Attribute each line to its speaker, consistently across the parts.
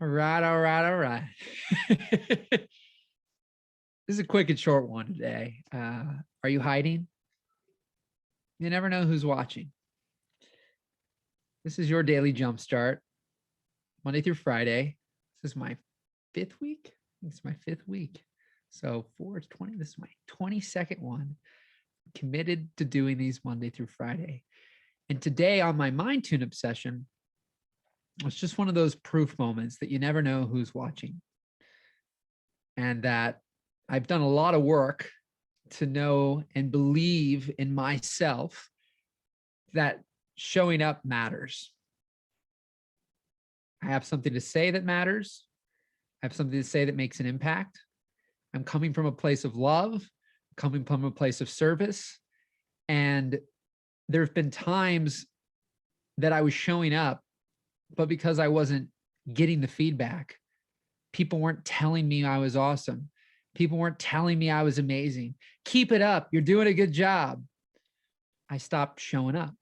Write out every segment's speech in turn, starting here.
Speaker 1: All right, all right, all right. This is a quick and short one today. Are you hiding? You never know who's watching. This is your daily jumpstart, Monday through Friday. This is my fifth week. It's my fifth week. So 4 is 20. This is my 22nd one. Committed to doing these Monday through Friday. And today on my mind tune-up session, it's just one of those proof moments that you never know who's watching. And that I've done a lot of work to know and believe in myself that showing up matters. I have something to say that matters. I have something to say that makes an impact. I'm coming from a place of love, coming from a place of service. And there have been times that I was showing up, but because I wasn't getting the feedback, people weren't telling me I was awesome. People weren't telling me I was amazing. Keep it up. You're doing a good job. I stopped showing up.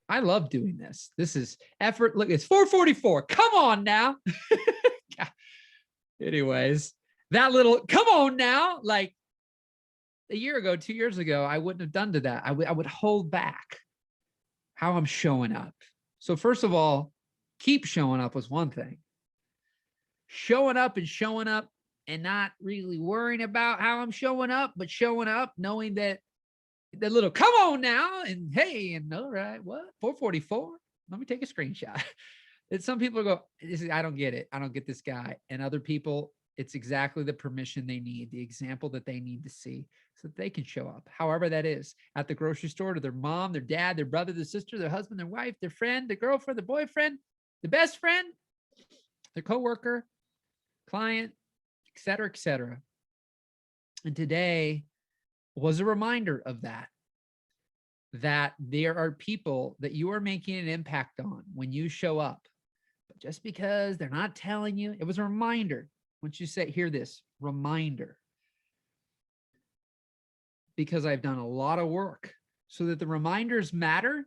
Speaker 1: I love doing this. This is effort. Look, it's 4:44. Come on now. Anyways, that little, come on now. Like a year ago, 2 years ago, I wouldn't have done to that. I would hold back how I'm showing up. So first of all, keep showing up was one thing. Showing up and not really worrying about how I'm showing up, but showing up knowing that the little come on now and hey, and all right, what? 4:44? Let me take a screenshot. And some people go, I don't get it. I don't get this guy. And other people, it's exactly the permission they need, the example that they need to see so that they can show up, however that is, at the grocery store, to their mom, their dad, their brother, their sister, their husband, their wife, their friend, their girlfriend, their boyfriend, the best friend, their coworker, client, et cetera, et cetera. And today was a reminder of that there are people that you are making an impact on when you show up. But just because they're not telling you, it was a reminder. Once you say, hear this, reminder. Because I've done a lot of work so that the reminders matter,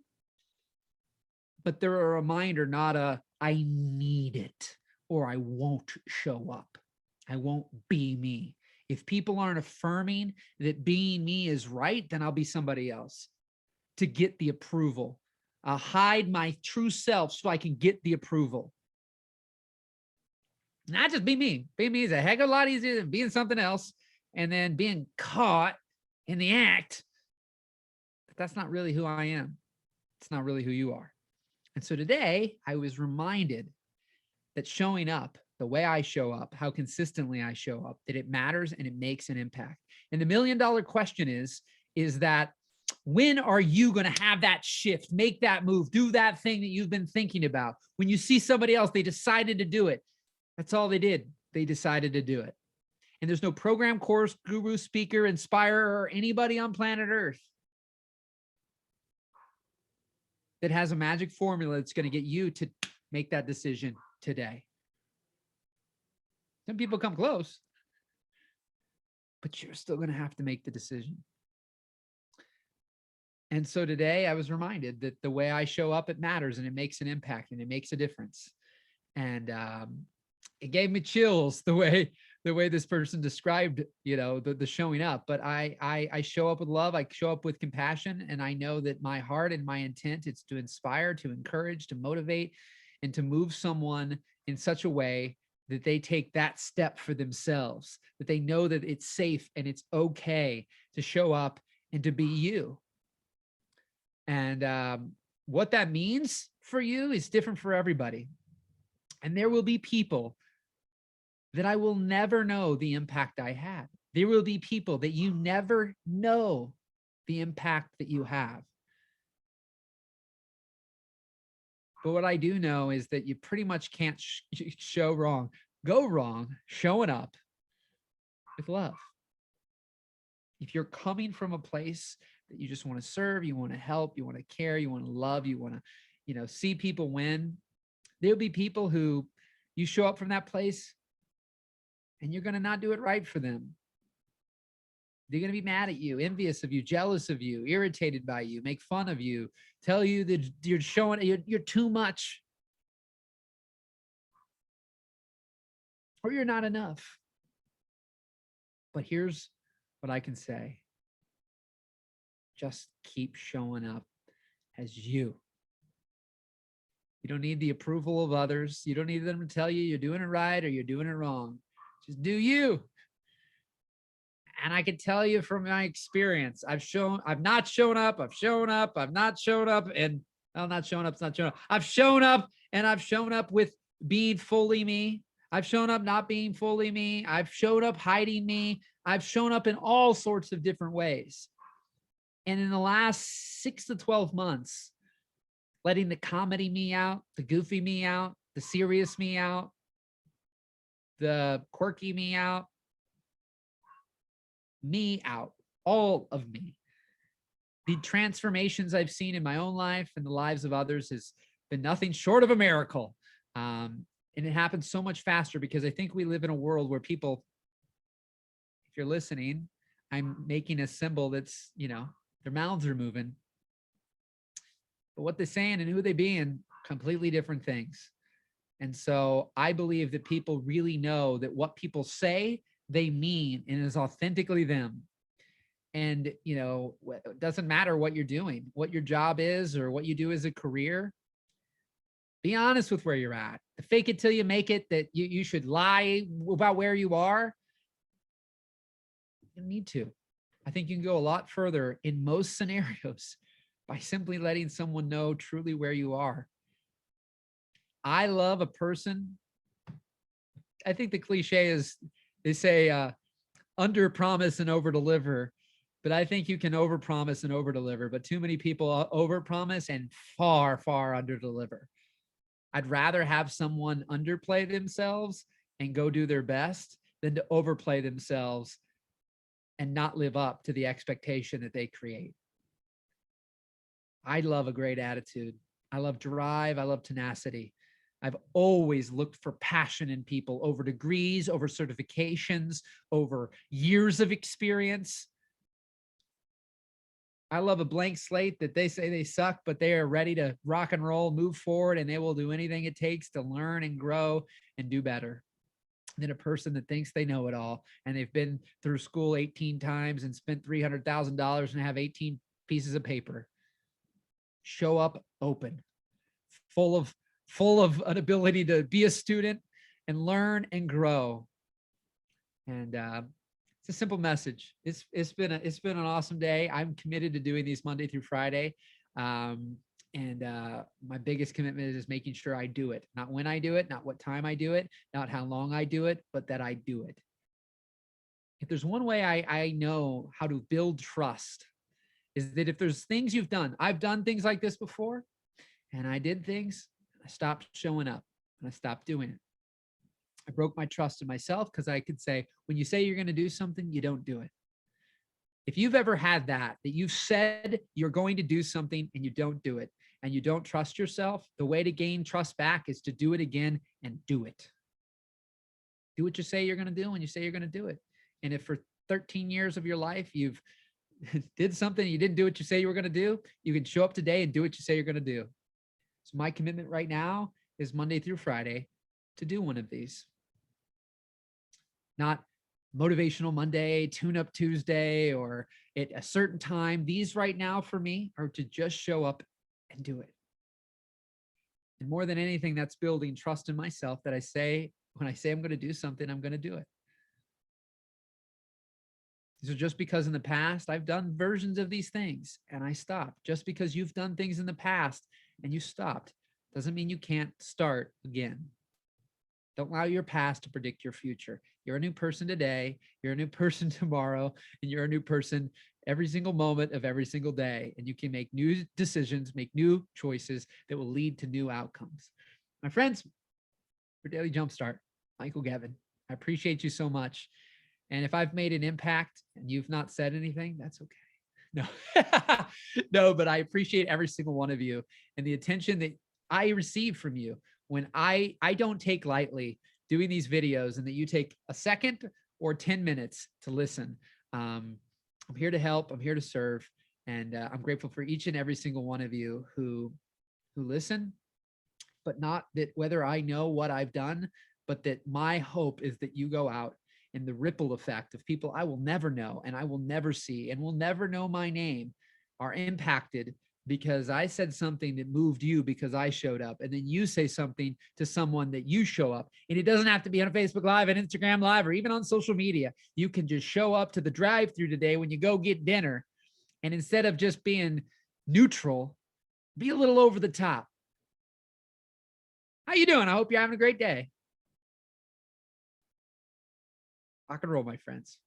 Speaker 1: but they're a reminder, not a, I need it, or I won't show up. I won't be me. If people aren't affirming that being me is right, then I'll be somebody else to get the approval. I'll hide my true self so I can get the approval. Not just be me. Being me is a heck of a lot easier than being something else and then being caught in the act. But that's not really who I am. It's not really who you are. And so today I was reminded that showing up, the way I show up, how consistently I show up, that it matters and it makes an impact. And the $1 million question is that when are you going to have that shift, make that move, do that thing that you've been thinking about? When you see somebody else, they decided to do it. That's all they did. They decided to do it. And there's no program, course, guru, speaker, inspirer, or anybody on planet Earth that has a magic formula that's going to get you to make that decision today. Some people come close, but you're still going to have to make the decision. And so today I was reminded that the way I show up, it matters and it makes an impact and it makes a difference. And it gave me chills the way this person described, the showing up. But I show up with love. I show up with compassion. And I know that my heart and my intent is to inspire, to encourage, to motivate, and to move someone in such a way that they take that step for themselves, that they know that it's safe and it's okay to show up and to be you. And what that means for you is different for everybody. And there will be people that I will never know the impact I had. There will be people that you never know the impact that you have. But what I do know is that you pretty much can't go wrong showing up with love. If you're coming from a place that you just want to serve, you want to help, you want to care, you want to love, you want to, see people win, there'll be people who you show up from that place and you're going to not do it right for them. They're going to be mad at you, envious of you, jealous of you, irritated by you, make fun of you, tell you that you're too much. or you're not enough. But here's what I can say. Just keep showing up as you. You don't need the approval of others. You don't need them to tell you you're doing it right or you're doing it wrong. Just do you. And I can tell you from my experience, I've not shown up, I've shown up, I've not shown up, and well, not showing up, it's not showing up. I've shown up, and I've shown up with being fully me. I've shown up not being fully me. I've showed up hiding me. I've shown up in all sorts of different ways. And in the last 6 to 12 months, letting the comedy me out, the goofy me out, the serious me out, the quirky me out, all of me. The transformations I've seen in my own life and the lives of others has been nothing short of a miracle. And it happens so much faster because I think we live in a world where people, if you're listening, I'm making a symbol that's, their mouths are moving. But what they're saying and who they being, completely different things. And so I believe that people really know that what people say, they mean and is authentically them. And, it doesn't matter what you're doing, what your job is or what you do as a career. Be honest with where you're at. The fake it till you make it, that you should lie about where you are. You don't need to. I think you can go a lot further in most scenarios by simply letting someone know truly where you are. I love a person. I think the cliche is, they say, under promise and over deliver, but I think you can over promise and over deliver, but too many people over promise and far, far under deliver. I'd rather have someone underplay themselves and go do their best than to overplay themselves and not live up to the expectation that they create. I love a great attitude. I love drive. I love tenacity. I've always looked for passion in people over degrees, over certifications, over years of experience. I love a blank slate that they say they suck, but they are ready to rock and roll, move forward, and they will do anything it takes to learn and grow and do better than a person that thinks they know it all and they've been through school 18 times and spent $300,000 and have 18 pieces of paper. Show up open, full of an ability to be a student and learn and grow. And it's a simple message. It's been an awesome day. I'm committed to doing these Monday through Friday. My biggest commitment is making sure I do it. Not when I do it, not what time I do it, not how long I do it, but that I do it. If there's one way I know how to build trust, is that if there's things you've done, I've done things like this before, and I did things, I stopped showing up and I stopped doing it. I broke my trust in myself because I could say, when you say you're going to do something, you don't do it. If you've ever had that you've said you're going to do something and you don't do it, and you don't trust yourself, the way to gain trust back is to do it again and do it. Do what you say you're going to do when you say you're going to do it. And if for 13 years of your life, you've did something, you didn't do what you say you were going to do, you can show up today and do what you say you're going to do. So my commitment right now is Monday through Friday to do one of these. Not motivational Monday, tune-up Tuesday, or at a certain time. These right now for me are to just show up and do it. And more than anything, that's building trust in myself that when I say I'm going to do something, I'm going to do it. So just because in the past I've done versions of these things and I stopped, just because you've done things in the past and you stopped, doesn't mean you can't start again. Don't allow your past to predict your future. You're a new person today, you're a new person tomorrow, and you're a new person every single moment of every single day. And you can make new decisions, make new choices that will lead to new outcomes. My friends, for Daily Jumpstart, Michael Gebben, I appreciate you so much. And if I've made an impact and you've not said anything, that's okay. No, no, but I appreciate every single one of you and the attention that I receive from you when I don't take lightly doing these videos, and that you take a second or 10 minutes to listen. I'm here to help. I'm here to serve. And I'm grateful for each and every single one of you who listen, but not that whether I know what I've done, but that my hope is that you go out and the ripple effect of people I will never know and I will never see and will never know my name are impacted because I said something that moved you because I showed up. And then you say something to someone that you show up. And it doesn't have to be on a Facebook Live and Instagram Live or even on social media. You can just show up to the drive-through today when you go get dinner. And instead of just being neutral, be a little over the top. How you doing? I hope you're having a great day. Rock and roll, my friends.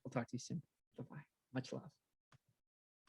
Speaker 1: We'll talk to you soon. Bye-bye. Much love.